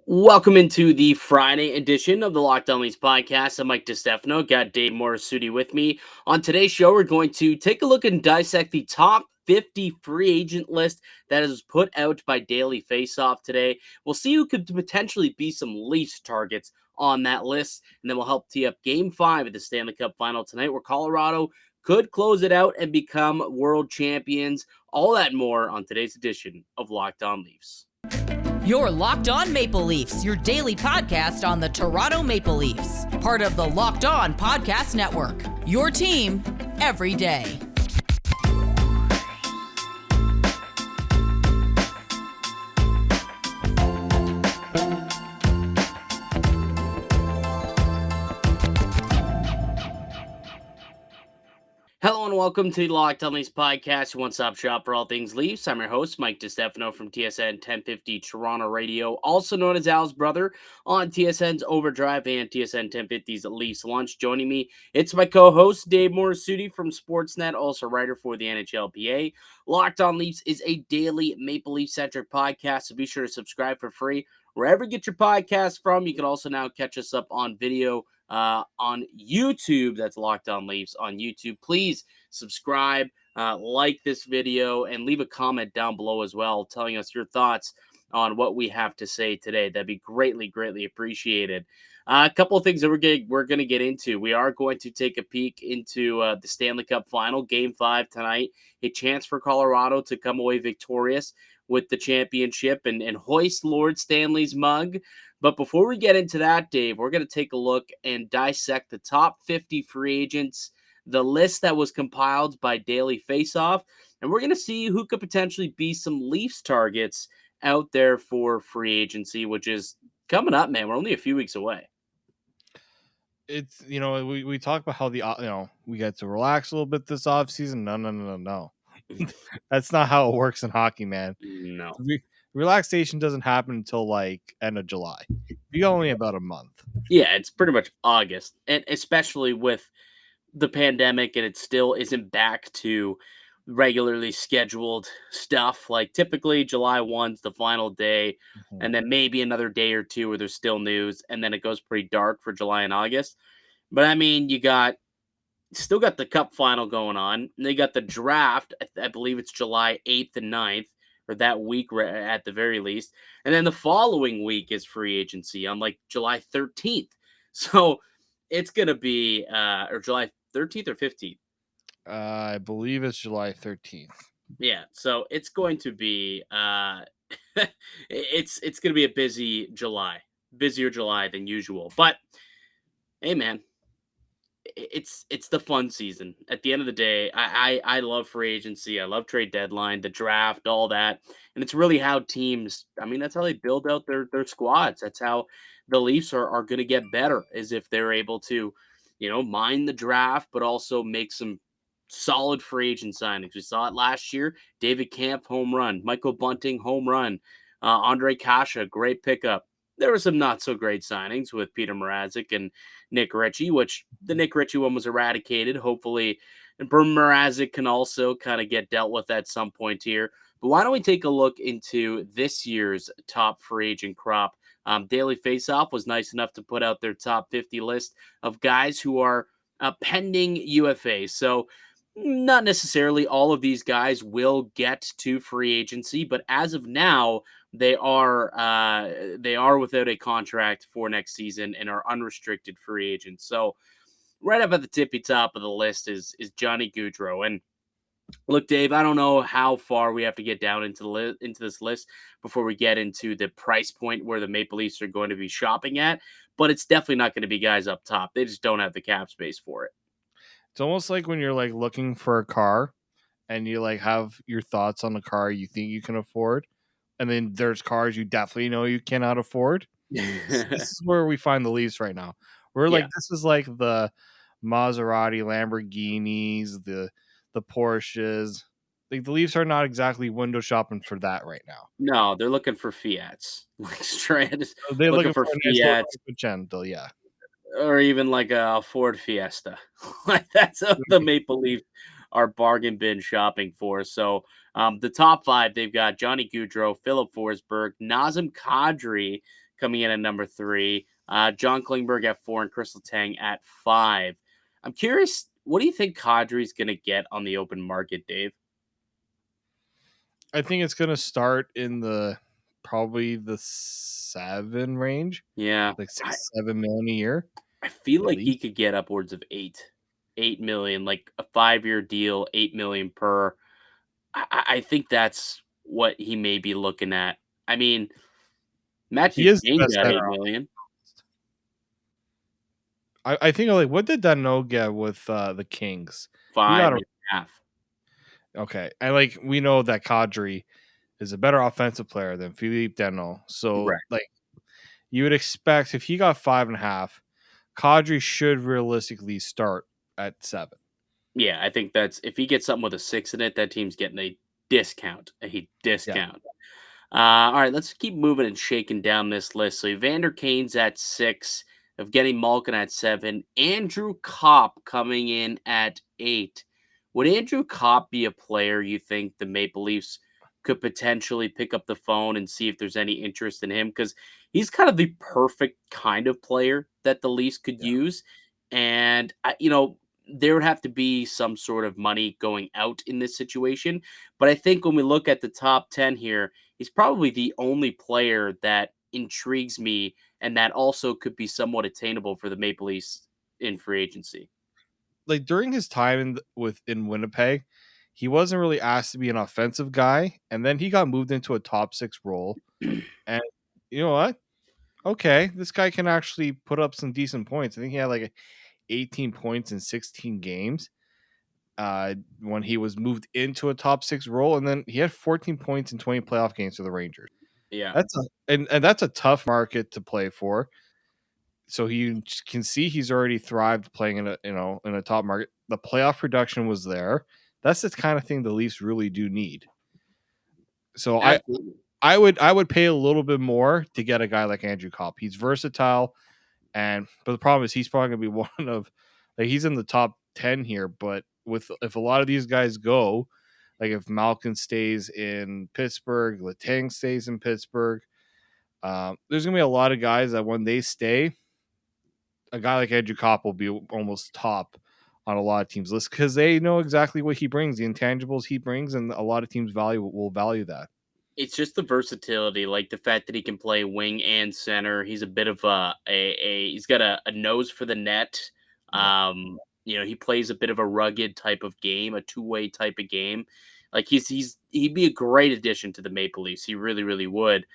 Welcome into the Friday edition of the Locked On Leafs podcast. I'm Mike DiStefano. Got Dave Morassutti with me. On today's show, we're going to take a look and dissect the top 50 free agent list that is put out by Daily Faceoff today. We'll see who could potentially be some Leafs targets on that list, and then we'll help tee up Game 5 of the Stanley Cup Final tonight, where Colorado could close it out and become world champions. All that and more on today's edition of Locked On Leafs. You're Locked On Maple Leafs, your daily podcast on the Toronto Maple Leafs. Part of the Locked On Podcast Network. Your team every day. Hello and welcome to the Locked On Leafs podcast, your one-stop shop for all things Leafs. I'm your host, Mike DiStefano from TSN 1050 Toronto Radio, also known as Al's brother on TSN's Overdrive and TSN 1050's Leafs Lunch. Joining me, it's my co-host, Dave Morassutti from Sportsnet, also writer for the NHLPA. Locked On Leafs is a daily Maple Leaf-centric podcast, so be sure to subscribe for free wherever you get your podcast from. You can also now catch us up on video on YouTube. That's Locked On Leafs on YouTube. Please subscribe, like this video, and leave a comment down below as well, telling us your thoughts on what we have to say today. That'd be greatly, greatly appreciated. A couple of things that we're going to get into. We are going to take a peek into the Stanley Cup Final, Game 5 tonight. A chance for Colorado to come away victorious with the championship and hoist Lord Stanley's mug. But before we get into that, Dave, we're going to take a look and dissect the top 50 free agents, the list that was compiled by Daily Faceoff, and we're going to see who could potentially be some Leafs targets out there for free agency, which is coming up, man. We're only a few weeks away. It's, we talk about how we get to relax a little bit this offseason. No. That's not how it works in hockey, man. No. Relaxation doesn't happen until like end of July. You only about a month. Yeah, it's pretty much August, and especially with the pandemic, and it still isn't back to regularly scheduled stuff. Like typically July 1's the final day, and then maybe another day or two where there's still news, and then it goes pretty dark for July and August. But I mean, you still got the cup final going on, and they got the draft. I believe it's July 8th and 9th, or that week at the very least. And then the following week is free agency on like July 13th. So it's going to be, or July 13th or 15th. I believe it's July 13th. Yeah. So it's going to be, it's going to be a busy July, busier July than usual. But hey, man, it's the fun season. At the end of the day, I love free agency. I love trade deadline, the draft, all that. And it's really how teams, I mean, that's how they build out their squads. That's how the Leafs are going to get better, is if they're able to, mine the draft, but also make some solid free agent signings. We saw it last year. David Kampf, home run. Michael Bunting, home run. Andre Kasha, great pickup. There were some not so great signings with Peter Mrazek and Nick Ritchie, which the Nick Ritchie one was eradicated. Hopefully, Mrazek can also kind of get dealt with at some point here. But why don't we take a look into this year's top free agent crop? Daily Faceoff was nice enough to put out their top 50 list of guys who are pending UFA. So not necessarily all of these guys will get to free agency, but as of now, they are without a contract for next season and are unrestricted free agents. So right up at the tippy top of the list is Johnny Gaudreau. And look, Dave, I don't know how far we have to get down into this list before we get into the price point where the Maple Leafs are going to be shopping at, but it's definitely not going to be guys up top. They just don't have the cap space for it. It's almost like when you're like looking for a car and you like have your thoughts on the car you think you can afford, and then there's cars you definitely know you cannot afford. This is where we find the Leafs right now. We're like, this is like the Maserati, Lamborghinis, the Porsches. Like the Leafs are not exactly window shopping for that right now. No, they're looking for Fiats. Like straight, They're looking for Fiats. Yeah. Or even like a Ford Fiesta. Like that's what the Maple Leafs are bargain bin shopping for. So the top 5, they've got Johnny Gaudreau, Philip Forsberg, Nazem Kadri coming in at number 3. John Klingberg at 4 and Chris Letang at 5. I'm curious, what do you think Kadri's going to get on the open market, Dave? I think it's gonna start in probably the 7 range, Yeah, like I, 6-7 million a year I feel at like he least. could get upwards of 8 million, like a 5-year deal, 8 million per. I think that's what he may be looking at. I mean, Matt He is the Duchene best got center. 8 million. I think like what did Dano get with the Kings? He Five got and a half. okay, and like we know that Kadri is a better offensive player than Philippe Dano, so Correct. like you would expect if he got 5.5, Kadri should realistically start at 7. Yeah, I think that's if he gets something with a 6 in it, that team's getting a discount. A Yeah, discount. All right, let's keep moving and shaking down this list. So Evander Kane's at 6, Evgeny Malkin at 7, Andrew Kopp coming in at 8. Would Andrew Kopp be a player you think the Maple Leafs could potentially pick up the phone and see if there's any interest in him? Because he's kind of the perfect kind of player that the Leafs could yeah. use. And, there would have to be some sort of money going out in this situation. But I think when we look at the top 10 here, he's probably the only player that intrigues me and that also could be somewhat attainable for the Maple Leafs in free agency. Like during his time in Winnipeg, he wasn't really asked to be an offensive guy, and then he got moved into a top 6 role. And you know what? Okay, this guy can actually put up some decent points. I think he had like 18 points in 16 games when he was moved into a top 6 role, and then he had 14 points in 20 playoff games for the Rangers. Yeah. And that's a tough market to play for. So you can see he's already thrived playing in a top market. The playoff production was there. That's the kind of thing the Leafs really do need. So Absolutely. I would pay a little bit more to get a guy like Andrew Kopp. He's versatile, but the problem is he's probably gonna be one of like he's in the top 10 here. But with if a lot of these guys go, like if Malkin stays in Pittsburgh, Letang stays in Pittsburgh, there's gonna be a lot of guys that when they stay, a guy like Andrew Kopp will be almost top on a lot of teams' lists because they know exactly what he brings, the intangibles he brings, and a lot of teams will value that. It's just the versatility, like the fact that he can play wing and center. He's a bit of he's got a nose for the net. Yeah. He plays a bit of a rugged type of game, a two-way type of game. Like he'd be a great addition to the Maple Leafs. He really, really would.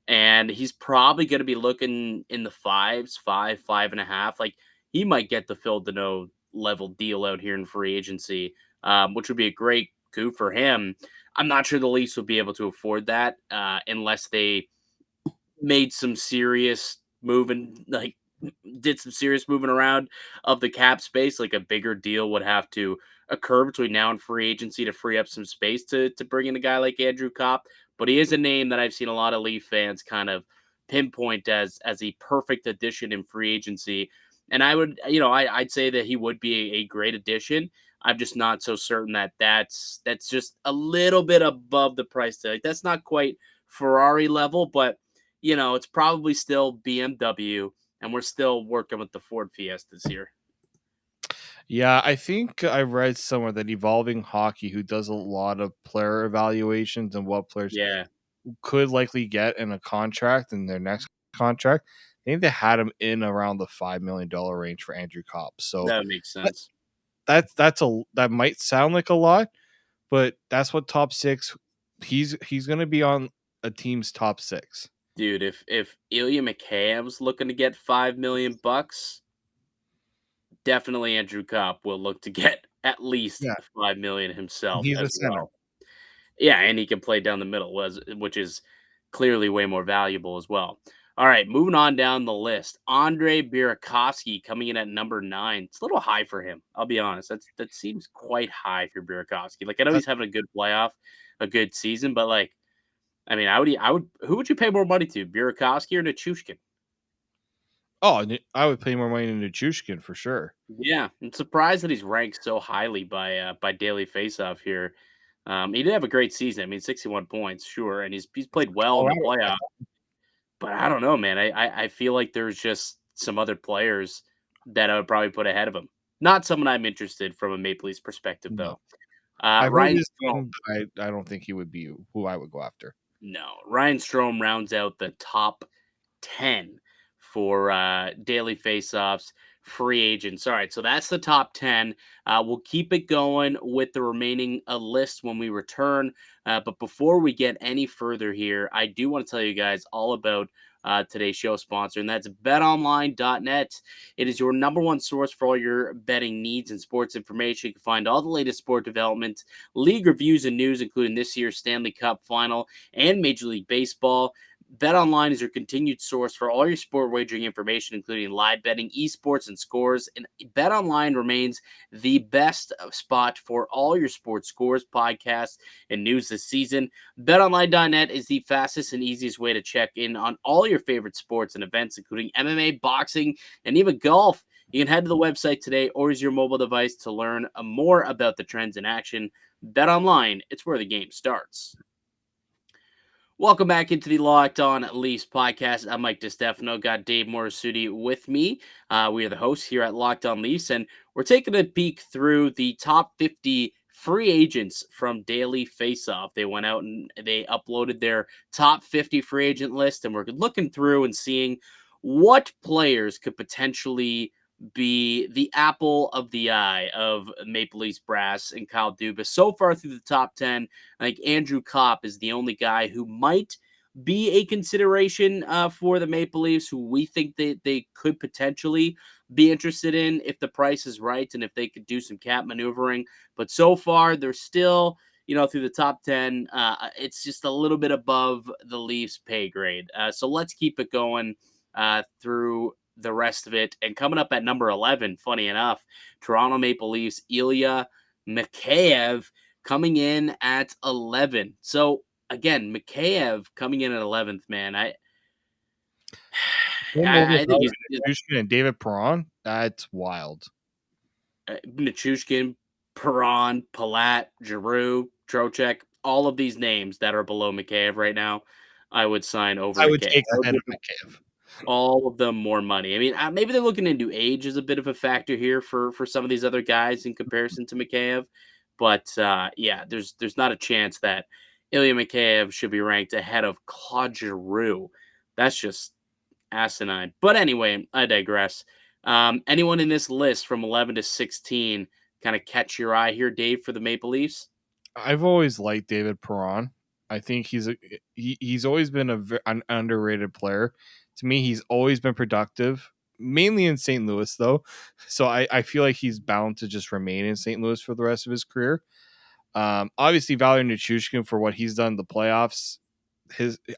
And he's probably going to be looking in the fives, 5.5. Like he might get the Phil Deneau level deal out here in free agency, which would be a great coup for him. I'm not sure the Leafs would be able to afford that unless they made some serious moving, like did some serious moving around of the cap space. Like a bigger deal would have to occur between now and free agency to free up some space to bring in a guy like Andrew Kopp. But he is a name that I've seen a lot of Leaf fans kind of pinpoint as a perfect addition in free agency. And I would, I'd say that he would be a great addition. I'm just not so certain that that's just a little bit above the price tag. That's not quite Ferrari level, but it's probably still BMW, and we're still working with the Ford Fiestas here. Yeah, I think I read somewhere that Evolving Hockey, who does a lot of player evaluations and what players Yeah, could likely get in a contract in their next contract, I think they had him in around the $5 million range for Andrew Kopp. So that makes that, sense. that might sound like a lot, but that's what top 6. He's going to be on a team's top 6. Dude, if Ilya McKayb's looking to get $5 million, definitely Andrew Kopp will look to get at least Yeah, 5 million and himself he's a as center. well. Yeah, and he can play down the middle, which is clearly way more valuable as well. All right, moving on down the list. Andre Burakovsky coming in at number 9. It's a little high for him. I'll be honest. That seems quite high for Burakovsky. Like I know That, he's having a good playoff, a good season, but like, I mean, I would. Who would you pay more money to, Burakovsky or Nichushkin? I would pay more money than Nichushkin for sure. Yeah, I'm surprised that he's ranked so highly by Daily Faceoff here. He did have a great season. I mean, 61 points, sure, and he's played well in the Colorado. playoffs. But I don't know, man. I feel like there's just some other players that I would probably put ahead of him. Not someone I'm interested from a Maple Leafs perspective, No. though. I've heard Ryan his Strome. name, but I don't think he would be who I would go after. No, Ryan Strome rounds out the top 10 for daily faceoffs, free agents. All right, so that's the top 10. We'll keep it going with the remaining list when we return. But before we get any further here, I do want to tell you guys all about today's show sponsor, and that's betonline.net. It is your number one source for all your betting needs and sports information. You can find all the latest sport developments, league reviews, and news, including this year's Stanley Cup final and Major League Baseball. BetOnline is your continued source for all your sport wagering information, including live betting, esports, and scores. And BetOnline remains the best spot for all your sports scores, podcasts, and news this season. BetOnline.net is the fastest and easiest way to check in on all your favorite sports and events, including MMA, boxing, and even golf. You can head to the website today or use your mobile device to learn more about the trends in action. BetOnline, it's where the game starts. Welcome back into the Locked On Leafs podcast. I'm Mike DiStefano. Got Dave Morassutti with me. We are the hosts here at Locked On Leafs, and we're taking a peek through the top 50 free agents from Daily Faceoff. They went out and they uploaded their top 50 free agent list, and we're looking through and seeing what players could potentially be the apple of the eye of Maple Leafs brass and Kyle Dubas. So far through the top 10, like Andrew Kopp is the only guy who might be a consideration for the Maple Leafs, who we think they could potentially be interested in if the price is right and if they could do some cap maneuvering. But so far, they're still, through the top 10. It's just a little bit above the Leafs pay grade. So let's keep it going through the rest of it. And coming up at number 11, funny enough, Toronto Maple Leafs, Ilya Mikheyev coming in at 11. So again, Mikheyev coming in at 11th, man. I think he's Nichushkin and David Perron. That's wild. Nichushkin, Perron, Palat, Giroux, Trocheck, all of these names that are below Mikheyev right now, I would sign over I would Mikheyev. take ahead of Mikheyev. All of them more money. I mean, maybe they're looking into age as a bit of a factor here for some of these other guys in comparison to Mikheyev. But yeah, there's not a chance that Ilya Mikheyev should be ranked ahead of Claude Giroux. That's just asinine. But anyway, I digress. Anyone in this list from 11 to 16 kind of catch your eye here, Dave, for the Maple Leafs? I've always liked David Perron. I think he's always been an underrated player. To me, he's always been productive, mainly in St. Louis, though. So I feel like he's bound to just remain in St. Louis for the rest of his career. Obviously, Valeri Nichushkin, for what he's done in the playoffs,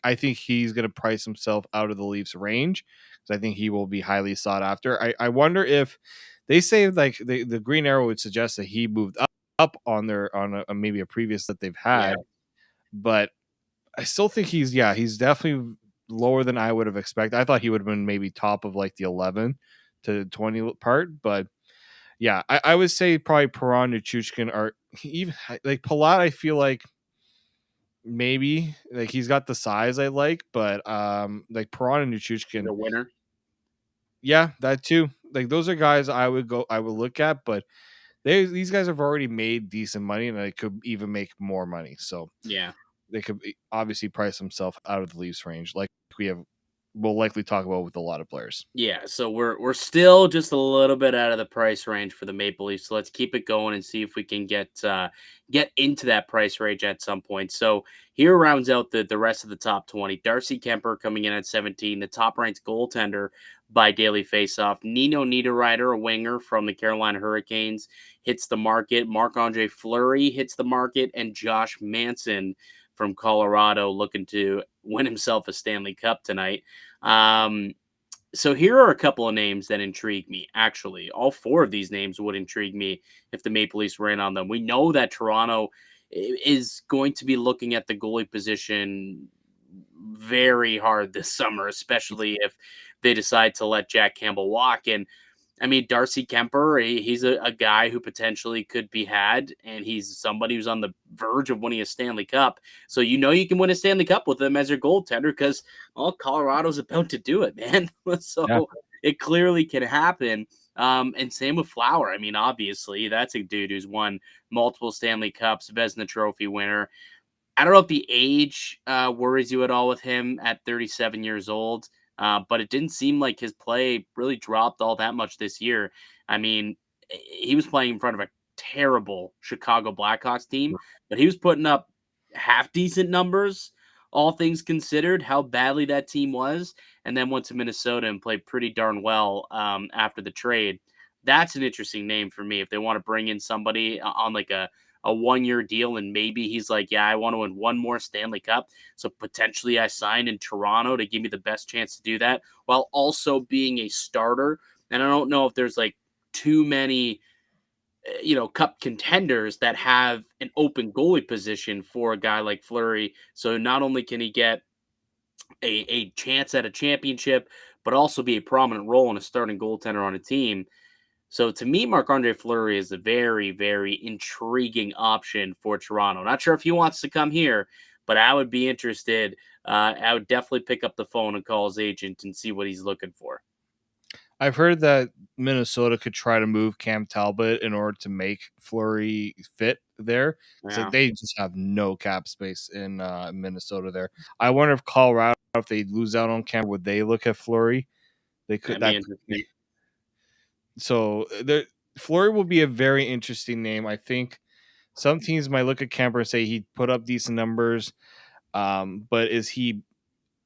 I think he's going to price himself out of the Leafs range because I think he will be highly sought after. I wonder if they say like the Green Arrow would suggest that he moved up on maybe a previous that they've had, but I still think he's definitely lower than I would have expected. I thought he would have been maybe top of like the 11 to 20 part, but yeah, I would say probably Perron, Nichushkin are even like Palat. I feel like maybe like he's got the size I like, but like Perron and Nichushkin, The winner. yeah, that too. Like those are guys I would look at, but these guys have already made decent money and they could even make more money. So Yeah. they could obviously price themselves out of the Leafs range, like we'll likely talk about with a lot of players. Yeah, so we're still just a little bit out of the price range for the Maple Leafs. So let's keep it going and see if we can get into that price range at some point. So here rounds out the rest of the top 20. Darcy Kemper coming in at 17, the top ranked goaltender by Daily Faceoff. Nino Niederreiter, a winger from the Carolina Hurricanes, hits the market. Marc-Andre Fleury hits the market, and Josh Manson from Colorado looking to win himself a Stanley Cup tonight. So here are a couple of names that intrigue me. Actually, all four of these names would intrigue me if the Maple Leafs ran on them. We know that Toronto is going to be looking at the goalie position very hard this summer, especially if they decide to let Jack Campbell walk. And I mean, Darcy Kemper, he's a guy who potentially could be had, and he's somebody who's on the verge of winning a Stanley Cup. So you can win a Stanley Cup with him as your goaltender because, well, Colorado's about to do it, man. Yeah. So it clearly can happen. And same with Flower. I mean, obviously, that's a dude who's won multiple Stanley Cups, Vezina Trophy winner. I don't know if the age worries you at all with him at 37 years old, but it didn't seem like his play really dropped all that much this year. I mean, he was playing in front of a terrible Chicago Blackhawks team, but he was putting up half decent numbers, all things considered, how badly that team was, and then went to Minnesota and played pretty darn well after the trade. That's an interesting name for me if they want to bring in somebody on like a 1-year deal, and maybe he's like, yeah, I want to win one more Stanley Cup. So potentially I sign in Toronto to give me the best chance to do that while also being a starter. And I don't know if there's like too many, cup contenders that have an open goalie position for a guy like Fleury. So not only can he get a chance at a championship, but also be a prominent role in a starting goaltender on a team. So to me, Marc-Andre Fleury is a very, very intriguing option for Toronto. Not sure if he wants to come here, but I would be interested. I would definitely pick up the phone and call his agent and see what he's looking for. I've heard that Minnesota could try to move Cam Talbot in order to make Fleury fit there. So Yeah, they just have no cap space in Minnesota there. I wonder if Colorado, if they lose out on Cam, would they look at Fleury? They could. that'd be That could interesting. be. So Fleury will be a very interesting name. I think some teams might look at Kemper and say he put up decent numbers, but is he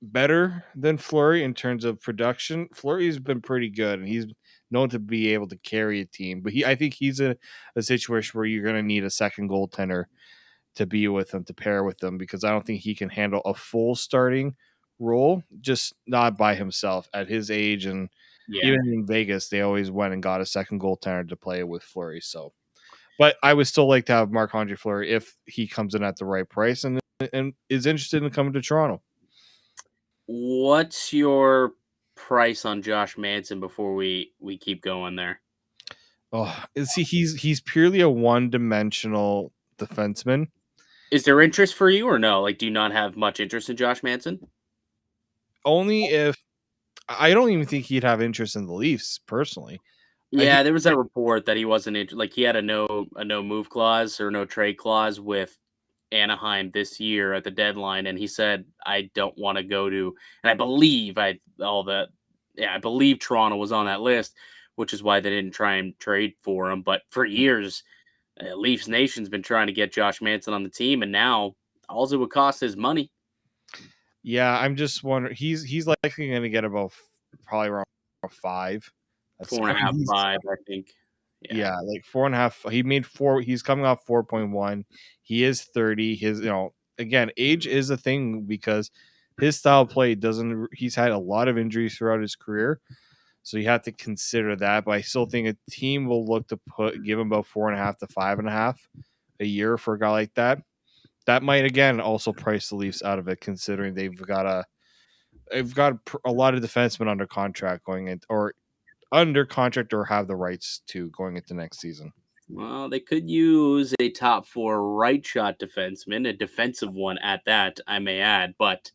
better than Fleury in terms of production? Fleury's been pretty good, and he's known to be able to carry a team. But I think he's a situation where you're going to need a second goaltender to be with him, to pair with them, because I don't think he can handle a full starting role, just not by himself at his age. And Yeah. even in Vegas, they always went and got a second goaltender to play with Fleury. So, but I would still like to have Marc-Andre Fleury if he comes in at the right price and is interested in coming to Toronto. What's your price on Josh Manson before we keep going there? Oh, see, he's purely a one-dimensional defenseman. Is there interest for you or no? Like, do you not have much interest in Josh Manson? Only if I don't even think he'd have interest in the Leafs personally. I think Yeah, there was that report that he wasn't like he had a no move clause or no trade clause with Anaheim this year at the deadline, and he said, "I don't want to go to." And I believe I believe Toronto was on that list, which is why they didn't try and trade for him. But for years, Leafs Nation's been trying to get Josh Manson on the team, and now all it would cost is money. yeah, I'm just wondering. He's likely going to get about probably around 5. That's Four and a half, five, I think. Yeah. yeah, like 4.5. He made 4. He's coming off 4.1. He is 30. His again, age is a thing because his style of play doesn't. He's had a lot of injuries throughout his career. So you have to consider that, but I still think a team will look to give him about 4.5 to 5.5 a year for a guy like that. That might again also price the Leafs out of it, considering they've got a lot of defensemen under contract going in, or under contract, or have the rights to going into next season. Well, they could use a top four right shot defenseman, a defensive one at that, I may add. But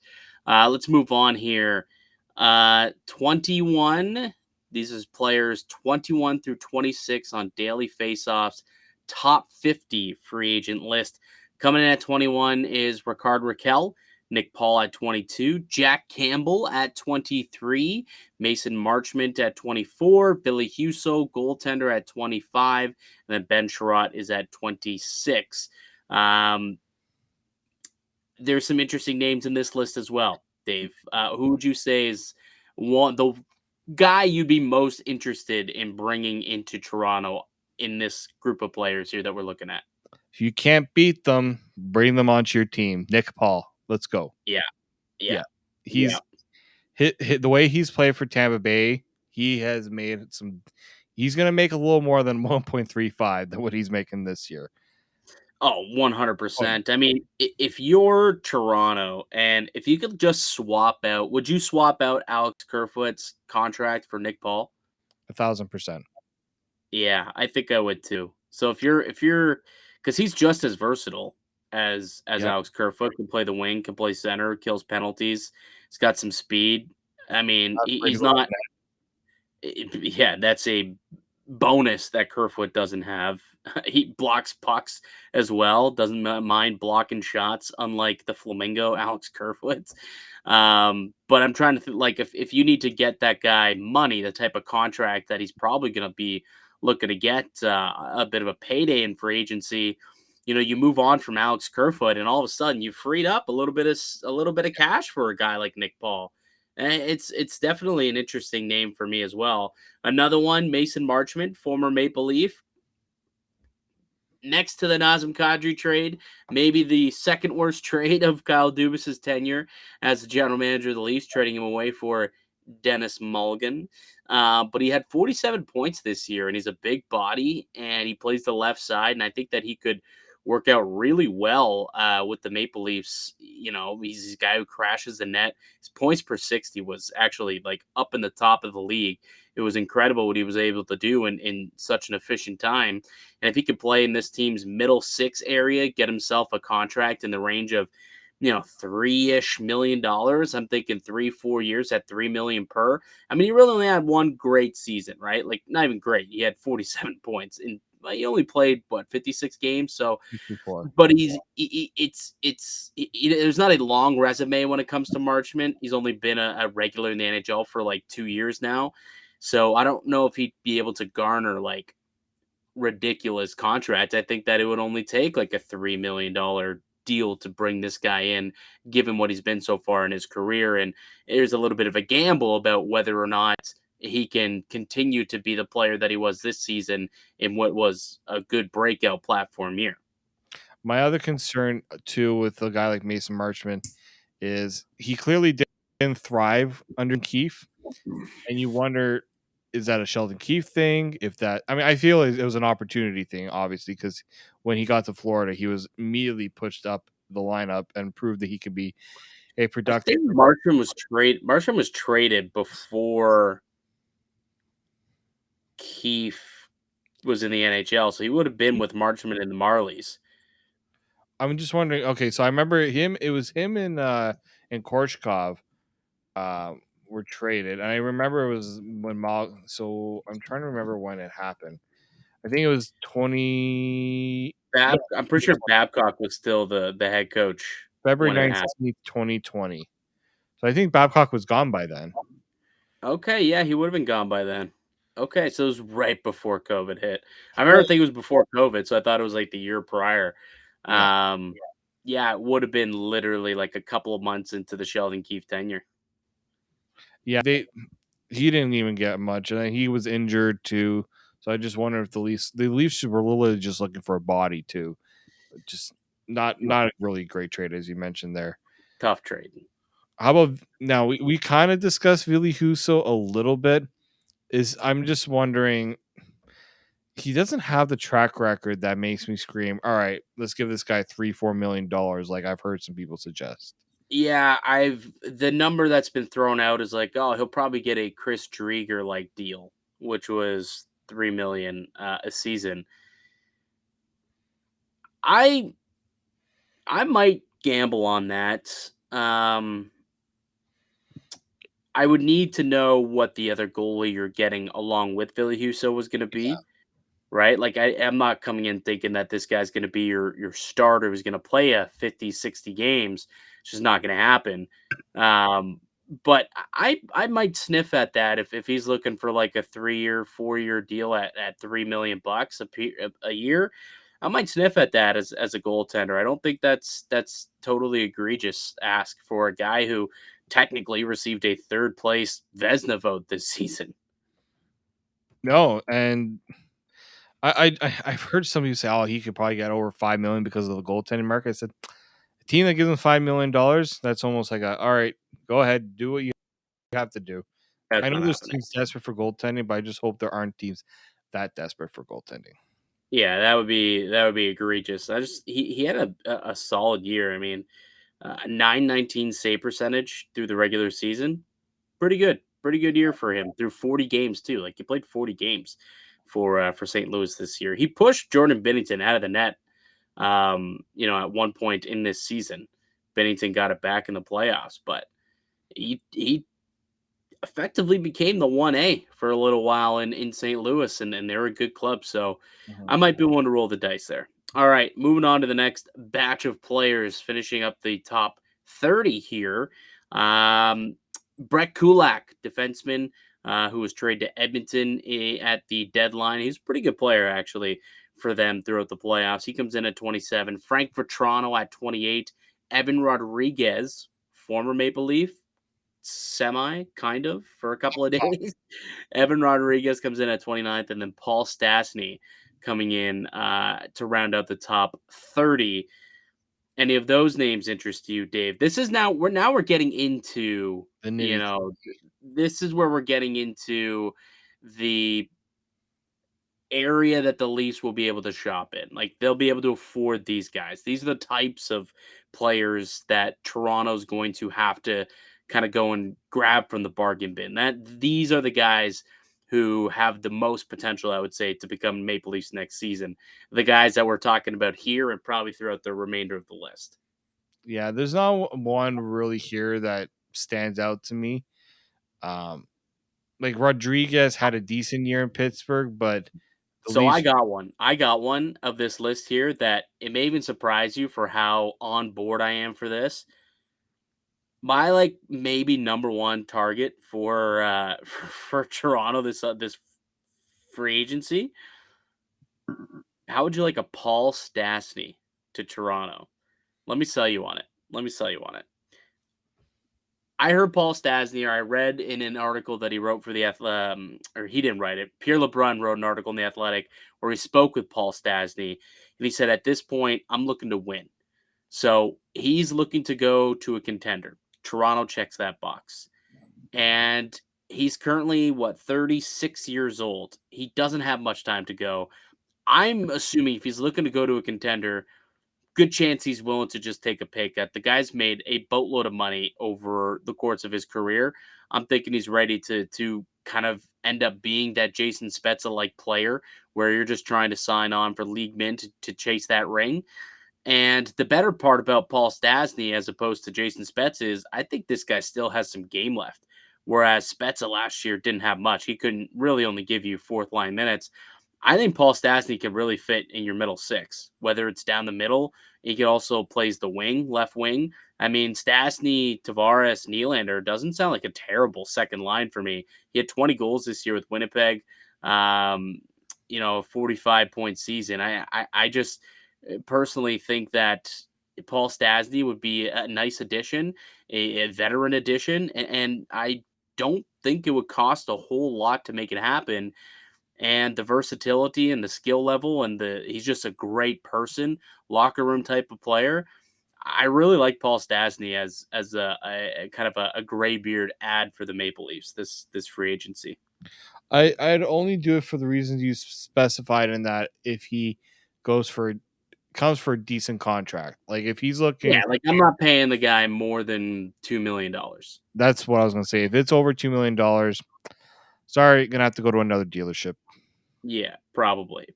let's move on here. 21. These is players 21 through 26 on Daily Faceoff's top 50 free agent list. Coming in at 21 is Ricard Raquel, Nick Paul at 22, Jack Campbell at 23, Mason Marchment at 24, Billy Huso, goaltender, at 25, and then Ben Sherratt is at 26. There's some interesting names in this list as well, Dave. Who would you say is the guy you'd be most interested in bringing into Toronto in this group of players here that we're looking at? If you can't beat them, bring them onto your team. Nick Paul, let's go. Yeah. He's hit the way he's played for Tampa Bay. He has made some. He's going to make a little more than 1.35 than what he's making this year. Oh, 100%. I mean, if you're Toronto and if you could just would you swap out Alex Kerfoot's contract for Nick Paul? 1,000%. Yeah, I think I would too. So if you're because he's just as versatile as Yep. Alex Kerfoot, can play the wing, can play center, kills penalties. He's got some speed. I mean, That's he's pretty good. not. Yeah, that's a bonus that Kerfoot doesn't have. He blocks pucks as well. Doesn't mind blocking shots, unlike the Flamingo Alex Kerfoot. But I'm trying to think, like, if you need to get that guy money, the type of contract that he's probably going to be looking to get a bit of a payday in free agency. You move on from Alex Kerfoot, and all of a sudden you freed up a little bit of cash for a guy like Nick Paul. And it's definitely an interesting name for me as well. Another one, Mason Marchment, former Maple Leaf, next to the Nazem Kadri trade, maybe the second worst trade of Kyle Dubas's tenure as the general manager of the Leafs, trading him away for Dennis Mulligan. But he had 47 points this year, and he's a big body, and he plays the left side, and I think that he could work out really well with the Maple Leafs. He's a guy who crashes the net. His points per 60 was actually like up in the top of the league. It was incredible what he was able to do in such an efficient time. And if he could play in this team's middle six area, get himself a contract in the range of, $3-ish million. I'm thinking 3-4 years at $3 million per. I mean, he really only had one great season, right? Like, not even great. He had 47 points, and he only played 56 games. So, Before. but there's not a long resume when it comes to Marchment. He's only been a regular in the NHL for like 2 years now. So I don't know if he'd be able to garner like ridiculous contract. I think that it would only take like a $3 million deal to bring this guy in, given what he's been so far in his career. And there's a little bit of a gamble about whether or not he can continue to be the player that he was this season in what was a good breakout platform year. My other concern too with a guy like Mason Marchment is he clearly didn't thrive under Keefe, and you wonder, is that a Sheldon Keefe thing? I feel it was an opportunity thing, obviously, because when he got to Florida, he was immediately pushed up the lineup and proved that he could be a I productive. think Marsham was traded before Keefe was in the NHL, so he would have been with Marchman and the Marlies. I'm just wondering. Okay, so I remember him. It was him and Korshkov were traded, and I remember it was when So I'm trying to remember when it happened. I think it was 20. No, I'm pretty sure Babcock was still the head coach February when it happened. 19th, 2020. So I think Babcock was gone by then. Okay, yeah, he would have been gone by then. Okay, so it was right before COVID hit. I remember thinking it was before COVID, so I thought it was like the year prior. Yeah. Um, yeah, it would have been literally like a couple of months into the Sheldon Keefe tenure. Yeah, he didn't even get much, and he was injured too. So I just wonder if the Leafs were literally just looking for a body too. Just not a really great trade, as you mentioned there. Tough trade. How about now? We kind of discussed Ville Husso a little bit. I'm just wondering, he doesn't have the track record that makes me scream, all right, let's give this guy $3-4 million, like I've heard some people suggest. Yeah, the number that's been thrown out is like, oh, he'll probably get a Chris Drieger like deal, which was 3 million a season. I might gamble on that. I would need to know what the other goalie you're getting along with Billy Huso was going to be, right? Like I'm not coming in thinking that this guy's going to be your starter who's going to play a 50, 60 games. It's just not going to happen. But I might sniff at that if he's looking for like a 3-year, 4-year deal at $3 million a year. I might sniff at that as a goaltender. I don't think that's totally egregious ask for a guy who technically received a third place Vezina vote this season. No, and I've heard some people say, oh, he could probably get over 5 million because of the goaltending market. I said, a team that gives him $5 million, that's almost like all right, go ahead, do what you have to do. That's I know not there's happening. teams desperate for goaltending, but I just hope there aren't teams that desperate for goaltending. Yeah, that would be egregious. He had a solid year. I mean, 919 save percentage through the regular season, pretty good pretty good year for him through 40 games too. Like he played 40 games for St. Louis this year. He pushed Jordan Binnington out of the net. At one point in this season, Binnington got it back in the playoffs, but he effectively became the 1A for a little while in St. Louis, and they're a good club. So Mhm. I might be one to roll the dice there. All right, moving on to the next batch of players, finishing up the top 30 here. Brett Kulak, defenseman, who was traded to Edmonton at the deadline. He's a pretty good player, actually, for them throughout the playoffs. He comes in at 27. Frank Vetrano at 28. Evan Rodriguez, former Maple Leaf, kind of, for a couple of days. Evan Rodriguez comes in at 29th, and then Paul Stastny coming in to round out the top 30. Any of those names interest you, Dave? This is we're getting into, The nitty. this is where we're getting into the area that the Leafs will be able to shop in. Like they'll be able to afford these guys. These are the types of players that Toronto's going to have to kind of go and grab from the bargain bin. That these are the guys who have the most potential, I would say, to become Maple Leafs next season. The guys that we're talking about here and probably throughout the remainder of the list. Yeah, there's not one really here that stands out to me. Like Rodriguez had a decent year in Pittsburgh, but the So I Leafs. got one. I got one of this list here that it may even surprise you for how on board I am for this. My like maybe number one target for for Toronto this free agency. How would you like a Paul Stastny to Toronto? Let me sell you on it. Let me sell you on it. I heard Paul Stastny, or I read in an article that he wrote for the or he didn't write it. Pierre LeBrun wrote an article in the Athletic where he spoke with Paul Stastny, and he said, "At this point, I'm looking to win." So he's looking to go to a contender. Toronto checks that box, and he's currently 36 years old. He doesn't have much time to go. I'm assuming if he's looking to go to a contender, good chance he's willing to just take a pay cut. The guy's made a boatload of money over the course of his career. I'm thinking he's ready to kind of end up being that Jason Spezza like player where you're just trying to sign on for league mint to chase that ring. And the better part about Paul Stastny as opposed to Jason Spezza is I think this guy still has some game left. Whereas Spezza last year didn't have much. He couldn't really only give you fourth line minutes. I think Paul Stastny can really fit in your middle six, whether it's down the middle. He can also plays the wing, left wing. I mean, Stastny, Tavares, Nylander doesn't sound like a terrible second line for me. He had 20 goals this year with Winnipeg. 45-point season. I just personally think that Paul Stastny would be a nice addition, a veteran addition, and I don't think it would cost a whole lot to make it happen. And the versatility and the skill level and he's just a great person, locker room type of player. I really like Paul Stastny as a kind of a gray beard ad for the Maple Leafs this free agency. I'd only do it for the reasons you specified in that if he comes for a decent contract. Like if he's Yeah, looking, like I'm not paying the guy more than $2 million. that's what I was gonna say. If it's over $2 million, sorry, gonna have to go to another dealership. Yeah, probably,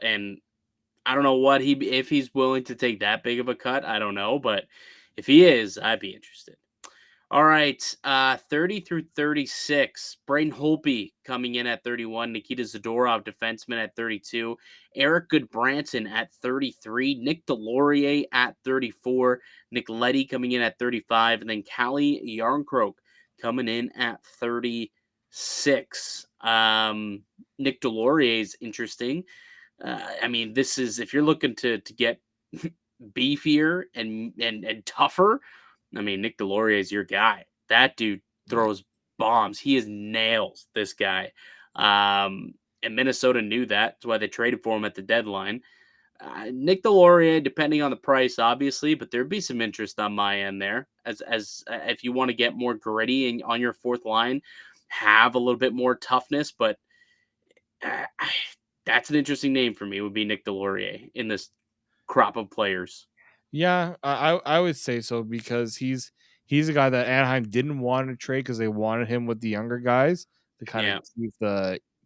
and I don't know if he's willing to take that big of a cut. I don't know, but if he is, I'd be interested. All right, 30 through 36. Braden Holtby coming in at 31. Nikita Zadorov, defenseman, at 32. Eric Goodbranson at 33. Nick Delorier at 34. Nick Leddy coming in at 35. And then Callie Yarncroke coming in at 36. Nick Delorier is interesting. I mean, this is if you're looking to get beefier and tougher. I mean, Nick Delorier is your guy. That dude throws bombs. He is nails. This guy, and Minnesota knew that. That's why they traded for him at the deadline. Nick Delorier, depending on the price, obviously, but there'd be some interest on my end there. As if you want to get more gritty on your fourth line, have a little bit more toughness, but that's an interesting name for me. Would be Nick Delorier in this crop of players. Yeah, I would say so because he's a guy that Anaheim didn't want to trade because they wanted him with the younger guys to kind of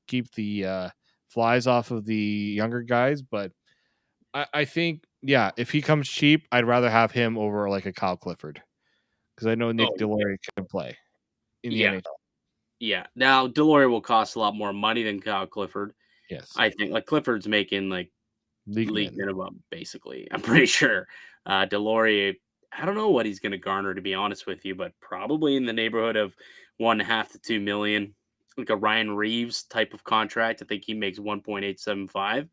keep the flies off of the younger guys. But I think, yeah, if he comes cheap, I'd rather have him over like a Kyle Clifford because I know Nick Oh, Deslauriers can play in the yeah. NHL. Yeah. Now, Delory will cost a lot more money than Kyle Clifford. Yes, I think like Clifford's making like league league minimum, basically. I'm pretty sure. Delory, I don't know what he's going to garner, to be honest with you, but probably in the neighborhood of 1.5 to 2 million, like a Ryan Reeves type of contract. I think he makes 1.875.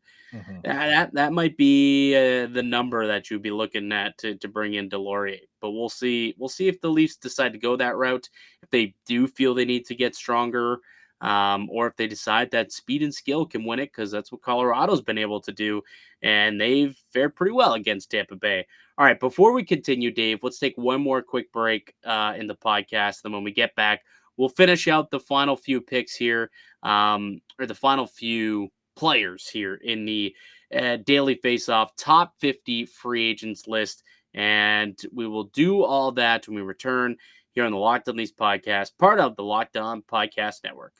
man. That might be the number that you'd be looking at to bring in Delory. But we'll see. We'll see if the Leafs decide to go that route. If they do feel they need to get stronger, or if they decide that speed and skill can win it, because that's what Colorado's been able to do, and they've fared pretty well against Tampa Bay. All right, before we continue, Dave, let's take one more quick break in the podcast. Then when we get back, we'll finish out the final few picks here, or the final few players here in the Daily Faceoff top 50 free agents list. And we will do all that when we return here on the Locked On Leafs podcast, part of the Locked On Podcast Network.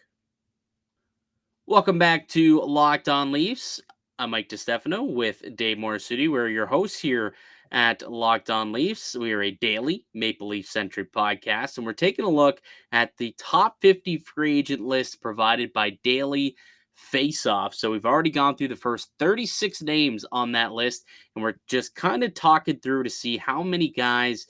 Welcome back to Locked On Leafs. I'm Mike DiStefano with Dave Morassutti. We're your hosts here at Locked On Leafs. We are a daily Maple Leaf centric podcast, and we're taking a look at the top 50 free agent list provided by Daily Faceoff. So we've already gone through the first 36 names on that list, and we're just kind of talking through to see how many guys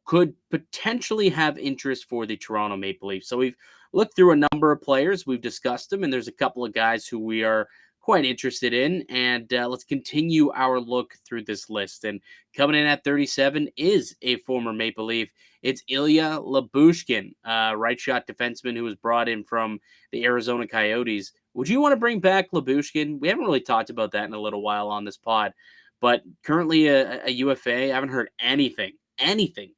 could potentially have interest for the Toronto Maple Leafs. So we've looked through a number of players. We've discussed them, and there's a couple of guys who we are quite interested in. And let's continue our look through this list. And coming in at 37 is a former Maple Leaf. It's Ilya Lyubushkin, right shot defenseman who was brought in from the Arizona Coyotes. Would you want to bring back Lyubushkin? We haven't really talked about that in a little while on this pod, but currently a UFA. I haven't heard anything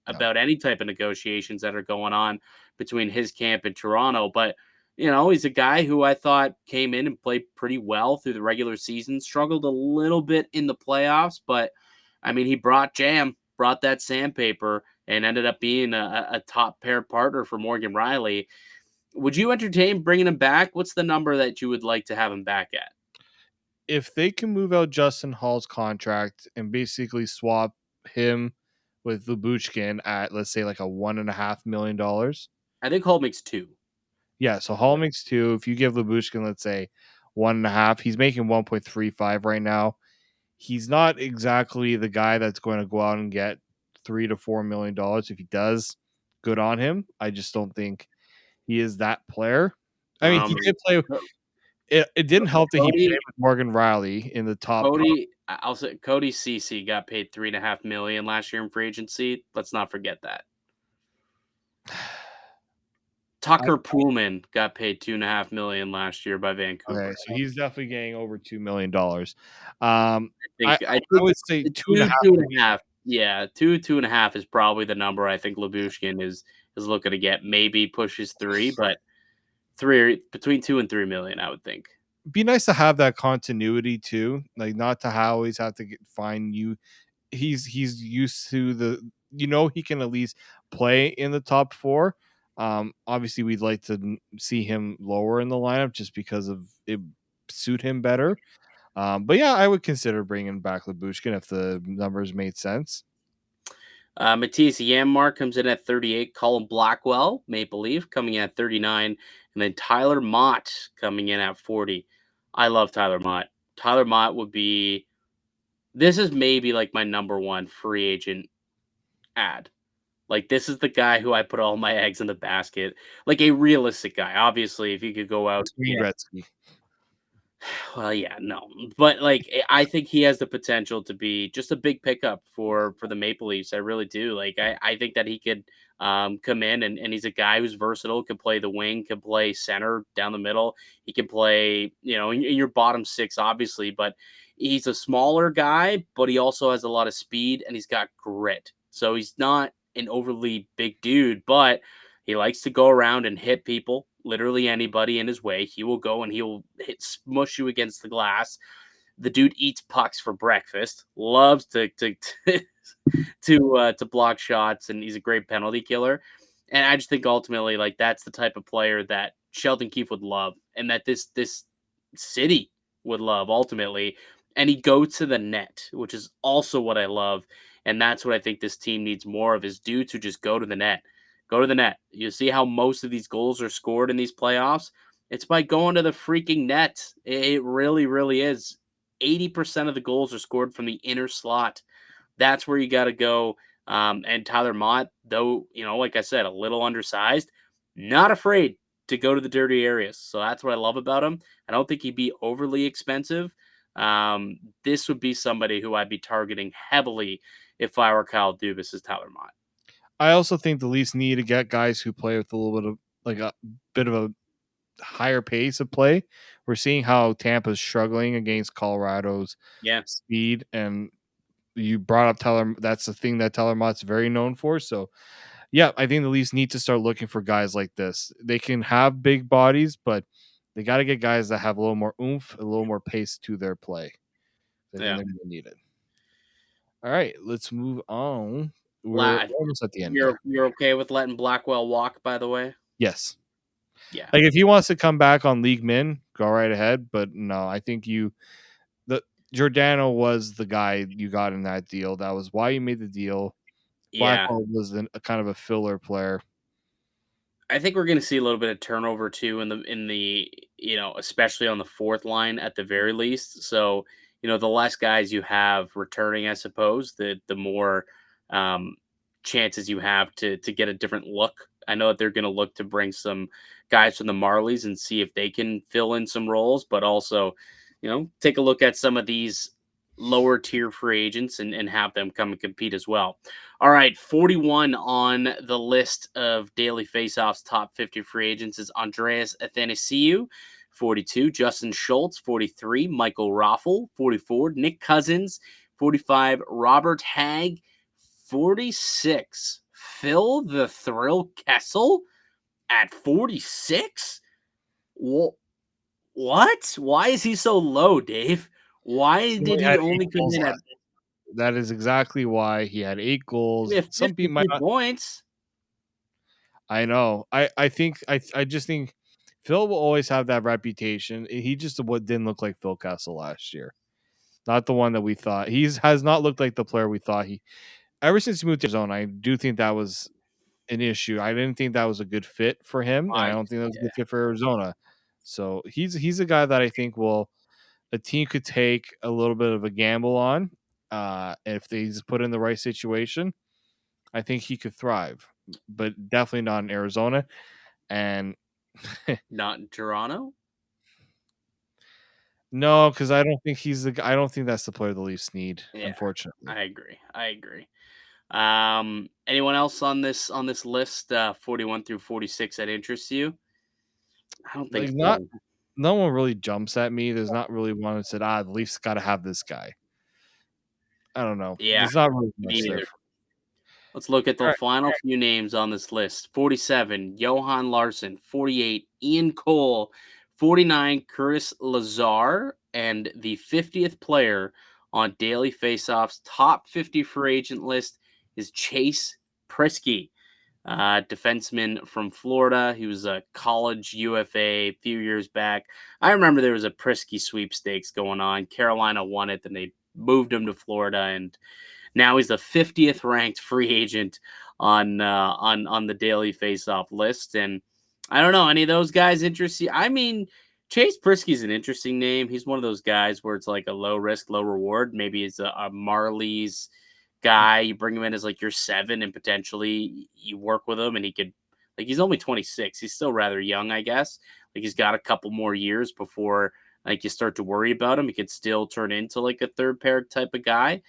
about any type of negotiations that are going on between his camp and Toronto. But, you know, he's a guy who I thought came in and played pretty well through the regular season, struggled a little bit in the playoffs, but I mean, he brought that sandpaper, and ended up being a top pair partner for Morgan Riley. Would you entertain bringing him back? What's the number that you would like to have him back at? If they can move out Justin Hall's contract and basically swap him with Lyubushkin at, let's say, like a $1.5 million. I think Hall makes 2. Yeah, so Hall makes 2. If you give Lyubushkin, let's say 1.5, he's making 1.35 right now. He's not exactly the guy that's going to go out and get $3 to $4 million. If he does, good on him. I just don't think he is that player. I mean, he did play. It didn't help that he played with Morgan Riley in the top. I'll say Cody Ceci got paid $3.5 million last year in free agency. Let's not forget that. Tucker Poolman got paid $2.5 million last year by Vancouver. Okay, so he's definitely getting over $2 million. I would say 2.5. Yeah, 2.5 is probably the number I think Lyubushkin is looking to get. Maybe pushes 3, but between 2 and 3 million, I would think. Be nice to have that continuity too, like not to always have to find you. He's used to he can at least play in the top 4. Obviously, we'd like to see him lower in the lineup just because of it suit him better. But yeah, I would consider bringing back Lyubushkin if the numbers made sense. Matthias Janmark comes in at 38. Colin Blackwell, Maple Leaf, coming in at 39. And then Tyler Mott coming in at 40. I love Tyler Mott. Tyler Mott would be... This is maybe like my number 1 free agent ad. Like, this is the guy who I put all my eggs in the basket. Like, a realistic guy. Obviously, if you could go out... Gretzky. Well, yeah, no. But, like, I think he has the potential to be just a big pickup for the Maple Leafs. I really do. Like, I think that he could come in, and he's a guy who's versatile, can play the wing, can play center down the middle. He can play, in your bottom 6, obviously. But he's a smaller guy, but he also has a lot of speed, and he's got grit. So he's not an overly big dude, but he likes to go around and hit people, literally anybody in his way. He will go and he'll smush you against the glass. The dude eats pucks for breakfast, loves to block shots, and he's a great penalty killer. And I just think ultimately, like, that's the type of player that Sheldon Keefe would love, and that this city would love ultimately. And he goes to the net, which is also what I love. And that's what I think this team needs more of, is dudes who just go to the net. Go to the net. You see how most of these goals are scored in these playoffs? It's by going to the freaking net. It really, really is. 80% of the goals are scored from the inner slot. That's where you got to go. And Tyler Mott, though, like I said, a little undersized, not afraid to go to the dirty areas. So that's what I love about him. I don't think he'd be overly expensive. This would be somebody who I'd be targeting heavily if I were Kyle Dubas, as Tyler Mott. I also think the Leafs need to get guys who play with a little bit of like a bit of a higher pace of play. We're seeing how Tampa's struggling against Colorado's speed, and you brought up Tyler. That's the thing that Tyler Mott's very known for. So, yeah, I think the Leafs need to start looking for guys like this. They can have big bodies, but they got to get guys that have a little more oomph, a little more pace to their play. I think they're going to need it. All right, let's move on. We're almost at the end. You're okay with letting Blackwell walk, by the way? Yes. Yeah. Like, if he wants to come back on League Min, go right ahead. But no, I think Giordano was the guy you got in that deal. That was why you made the deal. Yeah. Blackwell was a kind of a filler player. I think we're going to see a little bit of turnover too in the especially on the fourth line at the very least. So, the less guys you have returning, I suppose, the more chances you have to get a different look. I know that they're going to look to bring some guys from the Marlies and see if they can fill in some roles, but also, take a look at some of these lower tier free agents and have them come and compete as well. All right, 41 on the list of Daily Faceoff's top 50 free agents is Andreas Athanasiou, 42, Justin Schultz, 43, Michael Raffl, 44, Nick Cousins, 45, Robert Hagg, 46, Phil the Thrill Kessel at 46? What? Why is he so low, Dave? Why did he only come in at... That is exactly why he had 8 goals. Some people might not... points. I know. I think I just think Phil will always have that reputation. He just didn't look like Phil Kessel last year. Not the one that we thought. He has not looked like the player we thought he. Ever since he moved to Arizona, I do think that was an issue. I didn't think that was a good fit for him, and I don't think that was a good fit for Arizona. So he's a guy that I think a team could take a little bit of a gamble on. If he's put in the right situation, I think he could thrive, but definitely not in Arizona. And not in Toronto? No, because I don't think I don't think that's the player the Leafs need, unfortunately. I agree. Anyone else on this list, 41 through 46, that interests you? I don't think so. No one really jumps at me. There's not really one that said, the Leafs got to have this guy. I don't know. Yeah, there's not really much there. Let's look at the final few names on this list. 47, Johan Larsson. 48, Ian Cole. 49, Curtis Lazar. And the 50th player on Daily Faceoff's top 50 free agent list is Chase Priskie, defenseman from Florida. He was a college UFA a few years back. I remember there was a Priskie sweepstakes going on. Carolina won it, then they moved him to Florida, and now he's the 50th ranked free agent on the Daily Faceoff list. And I don't know, any of those guys interest you? I mean, Chase Priskie's an interesting name. He's one of those guys where it's like a low risk, low reward. Maybe it's a Marlies guy. You bring him in as like your 7, and potentially you work with him, and he could, like, he's only 26. He's still rather young, I guess. Like, he's got a couple more years before like you start to worry about him. He could still turn into like a third pair type of guy.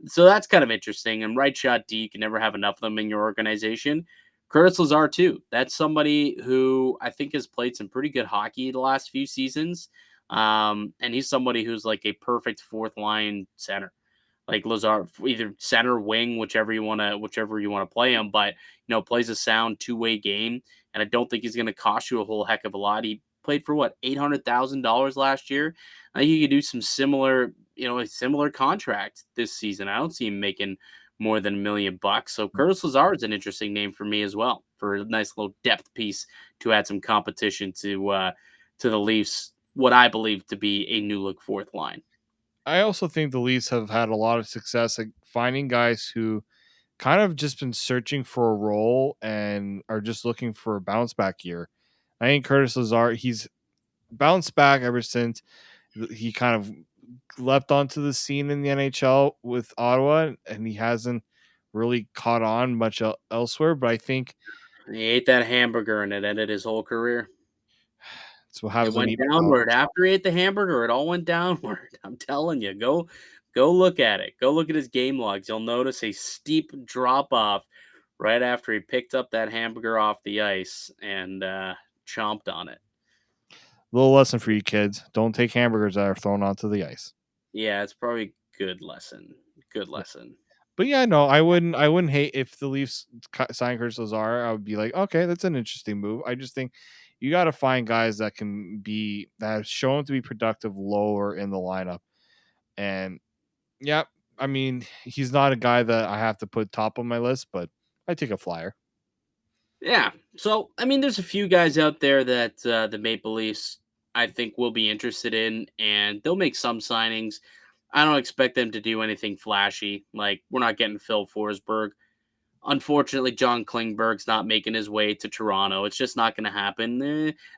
So that's kind of interesting. And right shot D, you can never have enough of them in your organization. Curtis Lazar, too. That's somebody who I think has played some pretty good hockey the last few seasons. And he's somebody who's like a perfect fourth line center. Like Lazar, either center, wing, whichever you want to play him, but plays a sound 2-way game. And I don't think he's going to cost you a whole heck of a lot. He played for what, $800,000 last year. I think you could do some similar, a similar contract this season. I don't see him making more than $1 million. So Curtis Lazar is an interesting name for me as well, for a nice little depth piece to add some competition to the Leafs, what I believe to be a new look fourth line. I also think the Leafs have had a lot of success at finding guys who kind of just been searching for a role and are just looking for a bounce back year. I think Curtis Lazar, he's bounced back ever since he kind of leapt onto the scene in the NHL with Ottawa, and he hasn't really caught on much elsewhere. But I think He ate that hamburger and it ended his whole career. that's what It happens when went you eat downward McDonald's. after he ate the hamburger. It all went downward. I'm telling you, go look at it. Go look at his game logs. You'll notice a steep drop off right after he picked up that hamburger off the ice and chomped on it. Little lesson for you kids: don't take hamburgers that are thrown onto the ice. Yeah, it's probably a good lesson. Good lesson. But yeah, no, I wouldn't. I wouldn't hate if the Leafs sign Curtis Lazar. I would be like, okay, that's an interesting move. I just think you got to find guys that have shown to be productive lower in the lineup. And yeah, I mean, he's not a guy that I have to put top on my list, but I take a flyer. Yeah. So, I mean, there's a few guys out there that the Maple Leafs, I think, will be interested in, and they'll make some signings. I don't expect them to do anything flashy. Like, we're not getting Phil Forsberg. Unfortunately, John Klingberg's not making his way to Toronto. It's just not going to happen.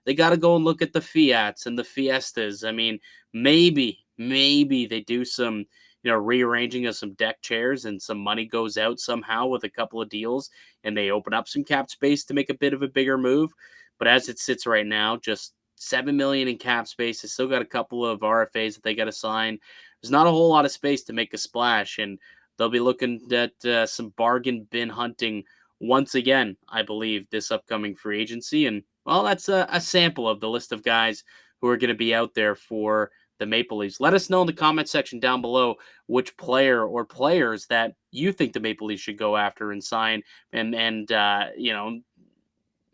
They got to go and look at the Fiats and the Fiestas. I mean, maybe they do some, rearranging of some deck chairs and some money goes out somehow with a couple of deals and they open up some cap space to make a bit of a bigger move. But as it sits right now, just $7 million in cap space. They still got a couple of RFAs that they got to sign. There's not a whole lot of space to make a splash, and they'll be looking at some bargain bin hunting once again, I believe, this upcoming free agency. And, well, that's a sample of the list of guys who are going to be out there for the Maple Leafs. Let us know in the comment section down below which player or players that you think the Maple Leafs should go after and sign, and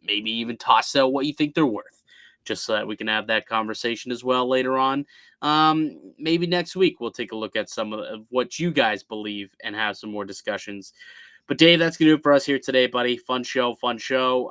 maybe even toss out what you think they're worth, just so that we can have that conversation as well later on. Maybe next week we'll take a look at some of what you guys believe and have some more discussions. But Dave, that's going to do it for us here today, buddy. Fun show.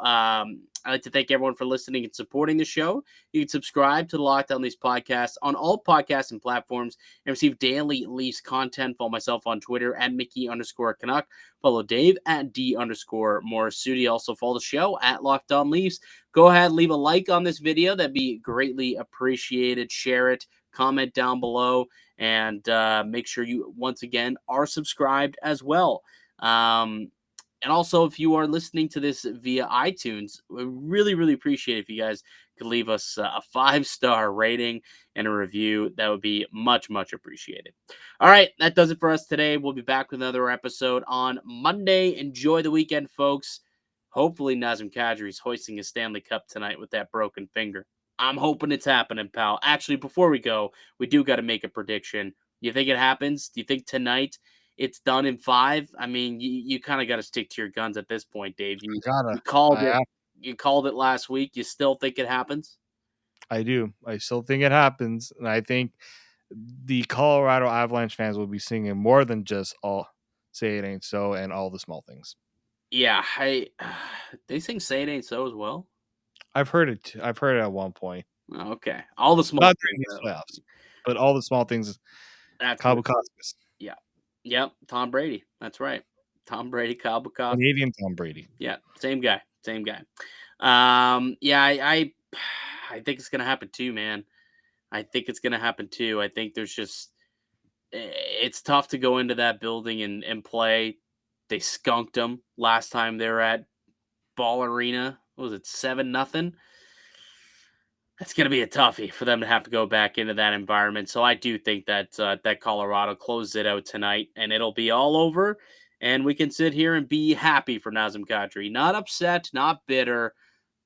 I'd like to thank everyone for listening and supporting the show. You can subscribe to the Locked On Leafs podcast on all podcasting platforms and receive daily Leafs content. Follow myself on Twitter at Mickey_Canuck. Follow Dave at D_Morassutti. Also follow the show at Locked On Leafs. Go ahead, leave a like on this video. That'd be greatly appreciated. Share it, comment down below, and make sure you, once again, are subscribed as well. And also, if you are listening to this via iTunes, we really appreciate it if you guys could leave us a 5-star rating and a review. That would be much appreciated. All right, that does it for us today. We'll be back with another episode on Monday. Enjoy the weekend, folks. Hopefully, Nazem Kadri's hoisting his Stanley Cup tonight with that broken finger. I'm hoping it's happening, pal. Actually, before we go, we do got to make a prediction. You think it happens? Do you think tonight it's done in 5? I mean, you kind of got to stick to your guns at this point, Dave. You called it. You called it last week. You still think it happens? I do. I still think it happens, and I think the Colorado Avalanche fans will be singing more than just "All Say It Ain't So" and "All the Small Things." Yeah, they sing "Say It Ain't So" as well. I've heard it. I've heard it at one point. Okay, all the small Not things, during these playoffs, but all the small things. that's Kabukowskis. Yeah. Yep. Tom Brady. That's right. Tom Brady, Kyle Bukauskas. Canadian Tom Brady. Yeah. Same guy. Yeah, I think it's gonna happen too, man. I think it's gonna happen too. I think there's just it's tough to go into that building and play. They skunked them last time they were at Ball Arena. What was it, 7-0? That's going to be a toughie for them to have to go back into that environment. So I do think that that Colorado closes it out tonight, and it'll be all over. And we can sit here and be happy for Nazem Kadri. Not upset, not bitter,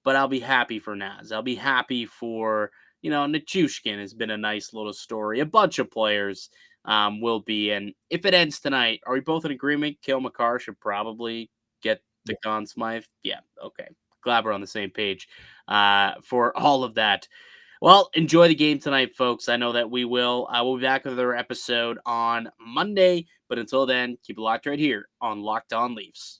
but I'll be happy for Naz. I'll be happy for, Nichushkin has been a nice little story. A bunch of players will be. And if it ends tonight, are we both in agreement? Cale Makar should probably get the Conn Smythe? Yeah, okay. glad we're on the same page for all of that. Well, enjoy the game tonight, folks. I know that we will. We'll be back with another episode on Monday. But until then, keep it locked right here on Locked On Leafs.